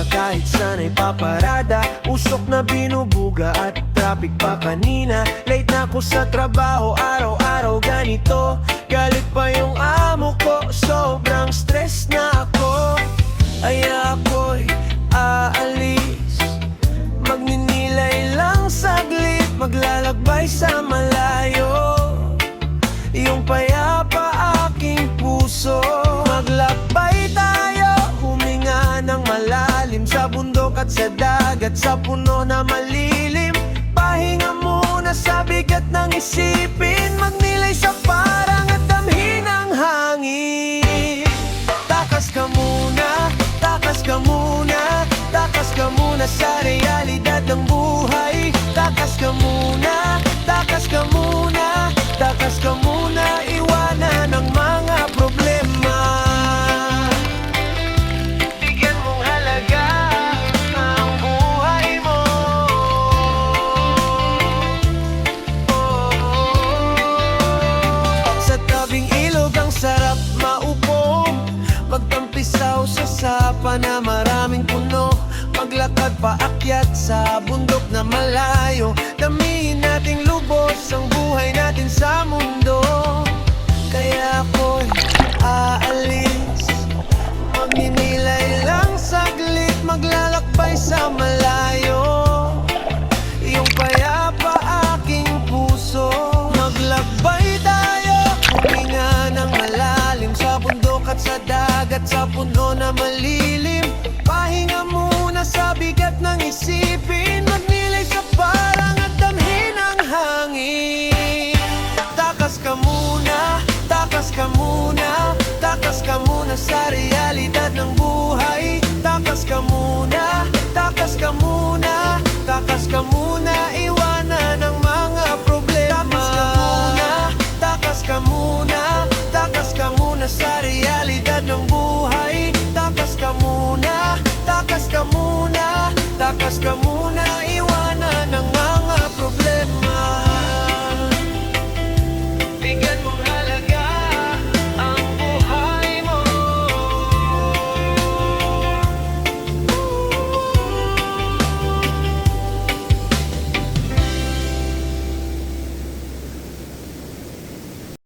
kahit sana'y paparada. Usok na binubuga at traffic pa kanina. Late na ako sa trabaho, araw-araw ganito. Galit pa yung amo ko, sobrang stress na ako. Kaya ako'y aalis, magninilay lang saglit, maglalakbay sa malayo. Yung payapa aking puso, maglakbay tayo, huminga ng malalim sa bundok at sa dagat, sa puno na malilim. Pahinga muna sa bigat ng isipin, magnilay sa parang at damhin ng hangin. Takas ka muna, takas ka muna, takas ka muna sa realidad ng buhay. Takas ka muna, takas ka muna, takas ka muna, iwanan ang mga problema. Bigyan mong halaga ang buhay mo. Sa tabing ilog ang sarap maupo, magtampisaw sa sapa na maraming puno. Maglakad paakyat sa bundok na malayo, damihin nating lubos ang buhay natin sa mundo. Kaya ako'y aalis, magninilay lang saglit, maglalakbay sa malayo. Yung payapa aking puso, maglakbay tayo, huminga ng malalim sa bundok at sa dagat, sa puno na malilim. Pahinga muna sa bigat ng isipin, magnilay sa parang at damhin ang hangin. Takas ka muna, takas ka muna, takas ka muna sa realidad ng buhay. Takas ka muna, takas ka muna, takas ka muna,